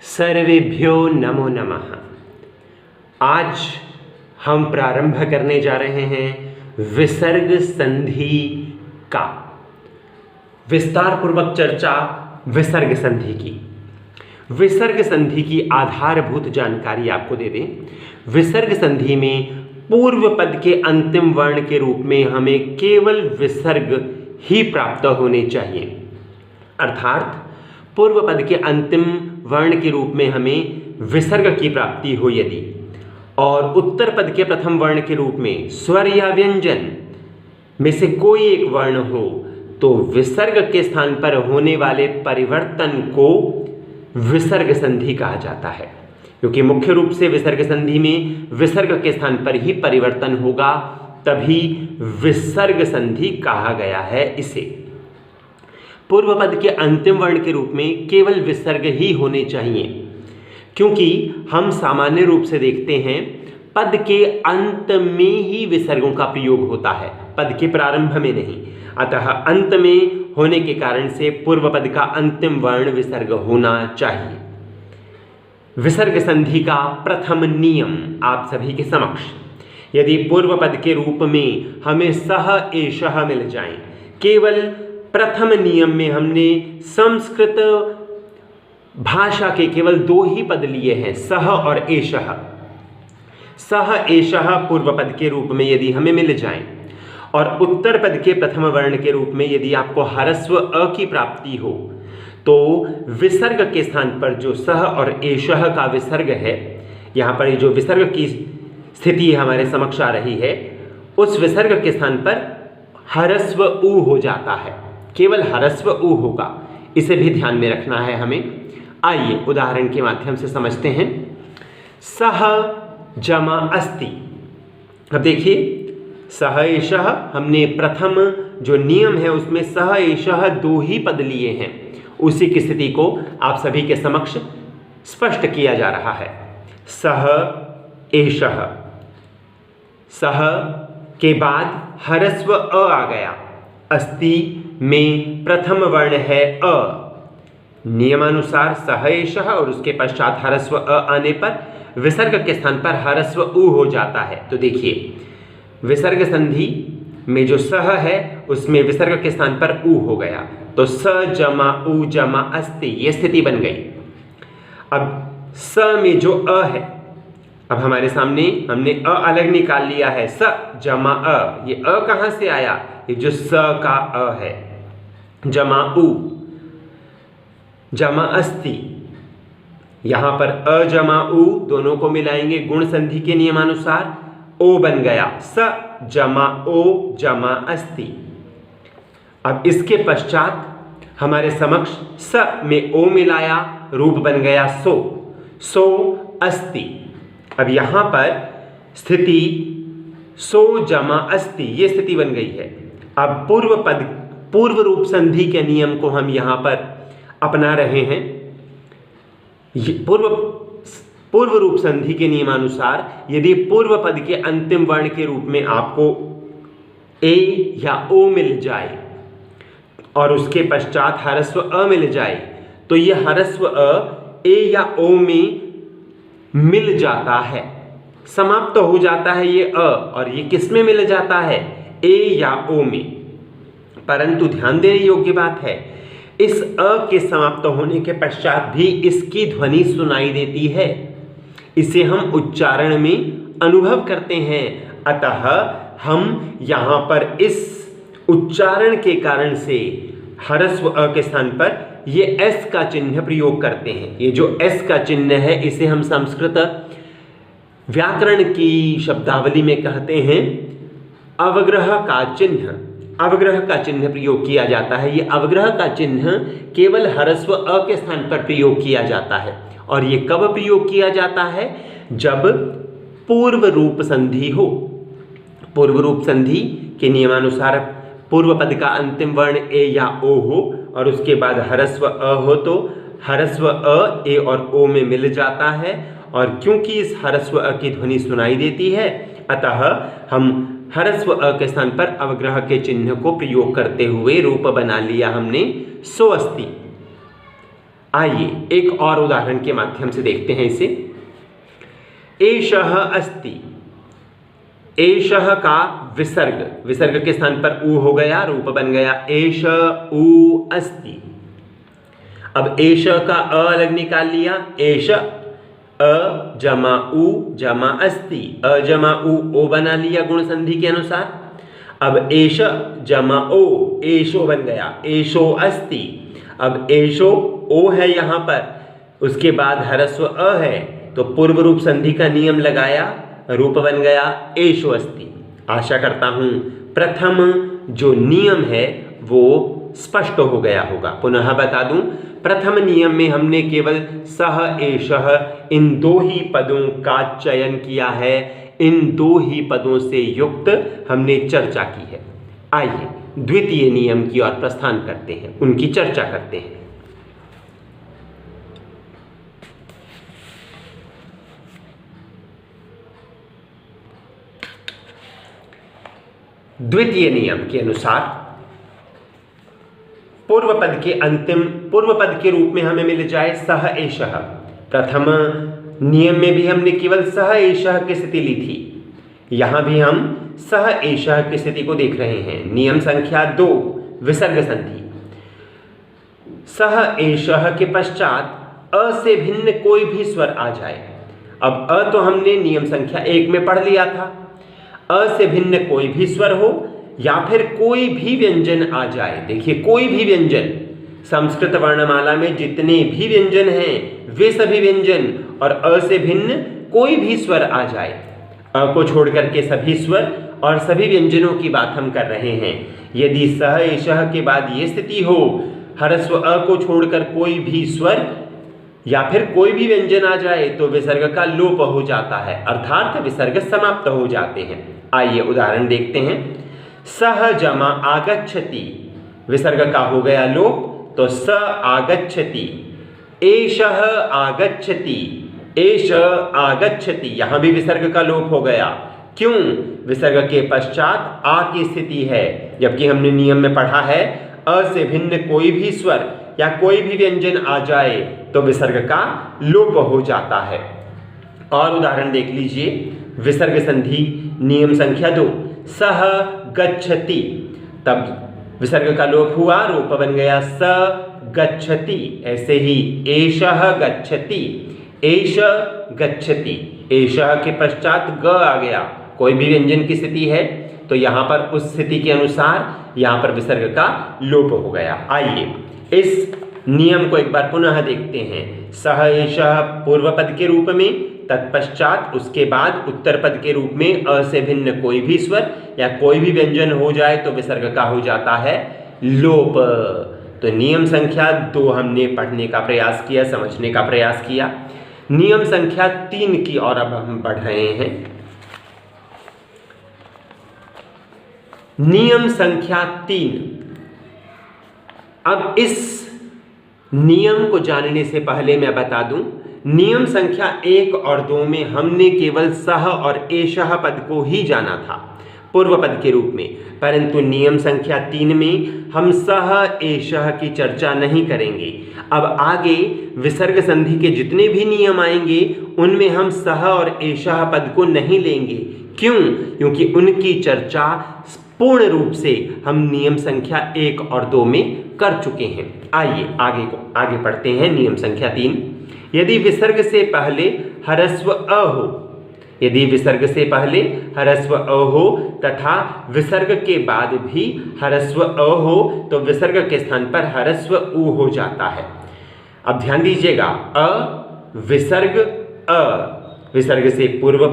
सर्वेभ्यो नमो नमः। आज हम प्रारंभ करने जा रहे हैं विसर्ग संधि का विस्तार पूर्वक चर्चा। विसर्ग संधि की आधारभूत जानकारी आपको दे दें। विसर्ग संधि में पूर्व पद के अंतिम वर्ण के रूप में हमें केवल विसर्ग ही प्राप्त होने चाहिए, अर्थात पूर्व पद के अंतिम वर्ण के रूप में हमें विसर्ग की प्राप्ति हो यदि, और उत्तर पद के प्रथम वर्ण के रूप में स्वर या व्यंजन में से कोई एक वर्ण हो, तो विसर्ग के स्थान पर होने वाले परिवर्तन को विसर्ग संधि कहा जाता है, क्योंकि मुख्य रूप से विसर्ग संधि में विसर्ग के स्थान पर ही परिवर्तन होगा, तभी विसर्ग संधि कहा गया है इसे। पूर्व पद के अंतिम वर्ण के रूप में केवल विसर्ग ही होने चाहिए, क्योंकि हम सामान्य रूप से देखते हैं पद के अंत में ही विसर्गों का प्रयोग होता है, पद के प्रारंभ में नहीं। अतः अंत में होने के कारण से पूर्व पद का अंतिम वर्ण विसर्ग होना चाहिए। विसर्ग संधि का प्रथम नियम आप सभी के समक्ष, यदि पूर्व पद के रूप में हमें सह एषः मिल जाएं, केवल प्रथम नियम में हमने संस्कृत भाषा के केवल दो ही पद लिए हैं, सह और एषः। सह एषः पूर्व पद के रूप में यदि हमें मिल जाएं, और उत्तर पद के प्रथम वर्ण के रूप में यदि आपको ह्रस्व अ की प्राप्ति हो, तो विसर्ग के स्थान पर जो सह और एषः का विसर्ग है, यहाँ पर जो विसर्ग की स्थिति हमारे समक्ष आ रही है, उस विसर्ग के स्थान पर ह्रस्व उ हो जाता है, केवल ह्रस्व उ होगा। इसे भी ध्यान में रखना है हमें। आइए उदाहरण के माध्यम से समझते हैं। सह जमा अस्ति। अब देखिए, सह एषः हमने प्रथम जो नियम है उसमें सह एषः दो ही पद लिए हैं, उसी की स्थिति को आप सभी के समक्ष स्पष्ट किया जा रहा है। सह एषः, सह के बाद ह्रस्व अ आ गया, अस्ति में प्रथम वर्ण है अ, नियमानुसार सह एषः और उसके पश्चात ह्रस्व अ आने पर विसर्ग के स्थान पर ह्रस्व उ हो जाता है। तो देखिए, विसर्ग संधि में जो सह है उसमें विसर्ग के स्थान पर उ हो गया, तो स जमा उ जमा अस्ति, ये स्थिति बन गई। अब स में जो अ है, अब हमारे सामने हमने अ अलग निकाल लिया है, स जमा अ। ये अ कहाँ से आया? ये जो स का अ है, जमा उ जमा अस्ति, यहां पर अ जमा उ दोनों को मिलाएंगे गुण संधि के नियमानुसार, ओ बन गया, स जमा ओ जमा अस्ति। अब इसके पश्चात हमारे समक्ष स में ओ मिलाया, रूप बन गया सो, सो अस्ति। अब यहां पर स्थिति सो जमा अस्ति, ये स्थिति बन गई है। अब पूर्व रूप संधि के नियम को हम यहां पर अपना रहे हैं। पूर्व रूप संधि के नियमानुसार यदि पूर्व पद के अंतिम वर्ण के रूप में आपको ए या ओ मिल जाए और उसके पश्चात ह्रस्व अ मिल जाए, तो यह ह्रस्व अ ए या ओ में मिल जाता है, समाप्त हो जाता है ये अ, और ये किस में मिल जाता है? ए या ओ में। परंतु ध्यान देने योग्य बात है, इस अ के समाप्त होने के पश्चात भी इसकी ध्वनि सुनाई देती है, इसे हम उच्चारण में अनुभव करते हैं। अतः हम यहाँ पर इस उच्चारण के कारण से ह्रस्व अ के स्थान पर ये एस का चिन्ह प्रयोग करते हैं। ये जो एस का चिन्ह है, इसे हम संस्कृत व्याकरण की शब्दावली में कहते हैं अवग्रह का चिन्ह। अवग्रह का चिन्ह प्रयोग किया जाता है। ये अवग्रह का चिन्ह केवल ह्रस्व अ के स्थान पर प्रयोग किया जाता है, और ये कब प्रयोग किया जाता है? जब पूर्व रूप संधि हो। पूर्व रूप संधि के नियमानुसार पूर्व पद का अंतिम वर्ण ए या ओ हो और उसके बाद ह्रस्व अ हो, तो ह्रस्व अ ए और ओ में मिल जाता है, और क्योंकि इस ह्रस्व अ की ध्वनि सुनाई देती है, अतः हम ह्रस्व अ के स्थान पर अवग्रह के चिन्ह को प्रयोग करते हुए रूप बना लिया हमने सो अस्ति। आइए एक और उदाहरण के माध्यम से देखते हैं इसे। एषः अस्ति, एषः का विसर्ग, विसर्ग के स्थान पर ऊ हो गया, रूप बन गया एष ऊ अस्ति। अब एष का अ अलग निकाल लिया, एष अ जमा ऊ जमा अस्ति, अ जमा ऊ ओ बना लिया गुण संधि के अनुसार। अब एष जमा ओ, एषो बन गया, एषो अस्ति। अब एषो ओ है यहाँ पर, उसके बाद ह्रस्व अ है, तो पूर्व रूप संधि का नियम लगाया, रूप बन गया एषो अस्ति। आशा करता हूं प्रथम जो नियम है वो स्पष्ट हो गया होगा। पुनः बता दूं, प्रथम नियम में हमने केवल सह एषः इन दो ही पदों का चयन किया है, इन दो ही पदों से युक्त हमने चर्चा की है। आइए द्वितीय नियम की ओर प्रस्थान करते हैं, उनकी चर्चा करते हैं। द्वितीय नियम के अनुसार पूर्व पद के रूप में हमें मिल जाए सह एषः। प्रथम नियम में भी हमने केवल सह एषः की स्थिति ली थी, यहां भी हम सह एषः की स्थिति को देख रहे हैं। नियम संख्या 2 विसर्ग संधि। सह एषः के पश्चात अ से भिन्न कोई भी स्वर आ जाए। अब अ तो हमने नियम संख्या 1 में पढ़ लिया था, अ से भिन्न कोई भी स्वर हो या फिर कोई भी व्यंजन आ जाए। देखिए कोई भी व्यंजन, संस्कृत वर्णमाला में जितने भी व्यंजन हैं वे सभी व्यंजन और अ से भिन्न कोई भी स्वर आ जाए। अ को छोड़ करके सभी स्वर और सभी व्यंजनों की बात हम कर रहे हैं। यदि सह एषः के बाद ये स्थिति हो, ह्रस्व अ को छोड़कर कोई भी स्वर या फिर कोई भी व्यंजन आ जाए तो विसर्ग का लोप हो जाता है, अर्थात विसर्ग समाप्त हो जाते हैं। आइए उदाहरण देखते हैं। सह जमा आगच्छति, विसर्ग का हो गया लोप, तो स आगच्छति। एषः आगच्छति, एष आगच्छति, यहां भी विसर्ग का लोप हो गया। क्यों? विसर्ग के पश्चात आ की स्थिति है, जबकि हमने नियम में पढ़ा है अ से भिन्न कोई भी स्वर या कोई भी व्यंजन आ जाए तो विसर्ग का लोप हो जाता है। और उदाहरण देख लीजिए, विसर्ग संधि नियम संख्या 2 सह गच्छति, तब विसर्ग का लोप हुआ, रूप बन गया स गच्छति। ऐसे ही एषः गच्छति, एष गच्छति, एषः के पश्चात ग आ गया, कोई भी व्यंजन की स्थिति है तो यहाँ पर उस स्थिति के अनुसार यहाँ पर विसर्ग का लोप हो गया। आइए इस नियम को एक बार पुनः देखते हैं। सह एषः पूर्व पद के रूप में, तत्पश्चात उसके बाद उत्तर पद के रूप में अ से भिन्न कोई भी स्वर या कोई भी व्यंजन हो जाए तो विसर्ग का हो जाता है लोप। तो नियम संख्या 2 हमने पढ़ने का प्रयास किया, समझने का प्रयास किया। नियम संख्या 3 की ओर अब हम बढ़ रहे हैं। नियम संख्या 3। अब इस नियम को जानने से पहले मैं बता दूं, नियम संख्या 1 और 2 में हमने केवल सह और एषः पद को ही जाना था पूर्व पद के रूप में, परंतु नियम संख्या 3 में हम सह एषः की चर्चा नहीं करेंगे। अब आगे विसर्ग संधि के जितने भी नियम आएंगे उनमें हम सह और एषः पद को नहीं लेंगे। क्यों? क्योंकि उनकी चर्चा पूर्ण रूप से हम नियम संख्या 1 और 2 में कर चुके हैं। आइए आगे पढ़ते हैं। नियम संख्या 3, यदि विसर्ग से पहले ह्रस्व अ हो, यदि विसर्ग से पहले ह्रस्व अ हो तथा विसर्ग के बाद भी ह्रस्व अ हो तो विसर्ग के स्थान पर ह्रस्व उ हो जाता है। अब ध्यान दीजिएगा, अ विसर्ग अ, विसर्ग से पूर्व,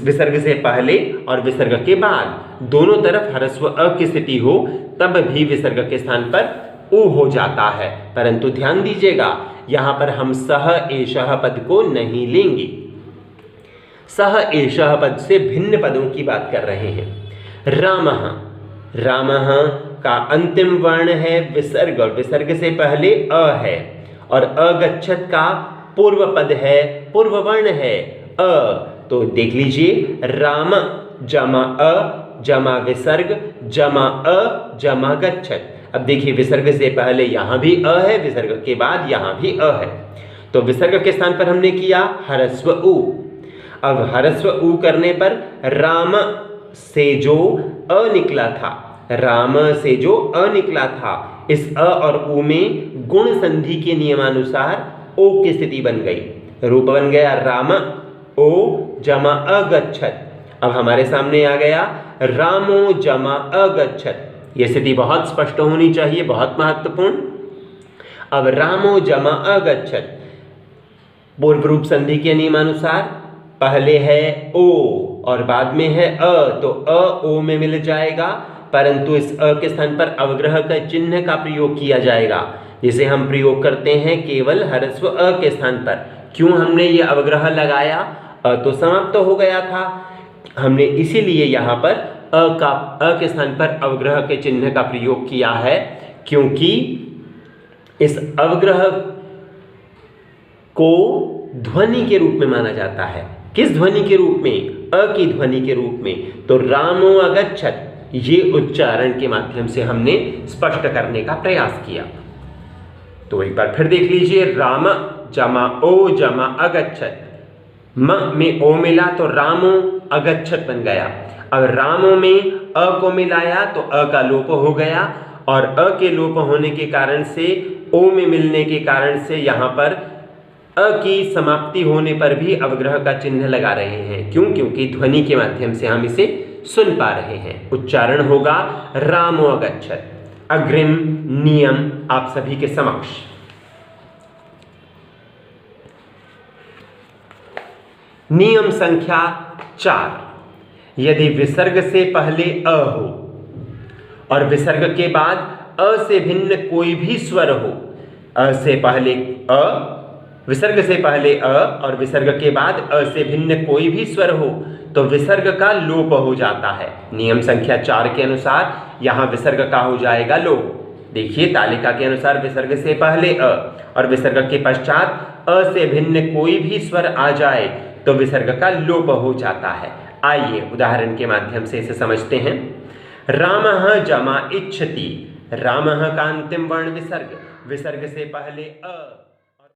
विसर्ग से पहले और विसर्ग के बाद दोनों तरफ ह्रस्व अ की स्थिति हो तब भी विसर्ग के स्थान पर उ हो जाता है। परंतु ध्यान दीजिएगा, यहां पर हम सह एषः पद को नहीं लेंगे। सह एषः पद से भिन्न पदों की बात कर रहे हैं। रामः, रामः का अंतिम वर्ण है विसर्ग और विसर्ग से पहले अ है, और अगच्छत का पूर्व पद है, पूर्व वर्ण है अ। तो देख लीजिए, राम जमा अ जमा विसर्ग जमा अ जमा गच्छत। अब देखिए विसर्ग से पहले यहाँ भी अ है, विसर्ग के बाद यहाँ भी अ है, तो विसर्ग के स्थान पर हमने किया ह्रस्व उ। अब ह्रस्व उ करने पर राम से जो अ निकला था, राम से जो अ निकला था, इस अ और उ में गुण संधि के नियमानुसार ओ की स्थिति बन गई, रूप बन गया राम ओ जमा अगच्छत। अब हमारे सामने आ गया रामो जमा अगच्छत। यह स्थिति बहुत स्पष्ट होनी चाहिए, बहुत महत्वपूर्ण। अब रामो जमा अगच्छत, पूर्व रूप संधि के नियमानुसार पहले है ओ और बाद में है अ, तो अ ओ में मिल जाएगा, परंतु इस अ के स्थान पर अवग्रह का चिन्ह का प्रयोग किया जाएगा, जिसे हम प्रयोग करते हैं केवल ह्रस्व अ के स्थान पर। क्यों हमने ये अवग्रह लगाया? अ तो समाप्त हो गया था, हमने इसीलिए यहाँ पर अ के स्थान पर अवग्रह के चिन्ह का प्रयोग किया है, क्योंकि इस अवग्रह को ध्वनि के रूप में माना जाता है। किस ध्वनि के रूप में? अ की ध्वनि के रूप में। तो रामो अगच्छत, ये उच्चारण के माध्यम से हमने स्पष्ट करने का प्रयास किया। तो एक बार फिर देख लीजिए, राम जमा ओ जमा अगच्छत, म में ओ मिला तो रामो अगच्छत बन गया। अब रामो में अ को मिलाया तो अ का लोप हो गया, और अ के लोप होने के कारण से ओ में मिलने के कारण से यहाँ पर अ की समाप्ति होने पर भी अवग्रह का चिन्ह लगा रहे हैं। क्यों? क्योंकि ध्वनि के माध्यम से हम इसे सुन पा रहे हैं। उच्चारण होगा रामो अगच्छत। अग्रिम नियम आप सभी के समक्ष। नियम संख्या 4, यदि विसर्ग से पहले अ हो और विसर्ग के बाद अ से भिन्न कोई भी स्वर हो, अ से पहले अ, विसर्ग से पहले अ और विसर्ग के बाद अ से भिन्न कोई भी स्वर हो, तो विसर्ग का लोप हो जाता है। नियम संख्या 4 के अनुसार यहाँ विसर्ग का हो जाएगा लोप। देखिए तालिका के अनुसार विसर्ग से पहले अ और विसर्ग के पश्चात अ से भिन्न कोई भी स्वर आ जाए तो विसर्ग का लोप हो जाता है। आइए उदाहरण के माध्यम से इसे समझते हैं। रामः जमा इच्छति, रामः का अंतिम वर्ण विसर्ग, विसर्ग से पहले अ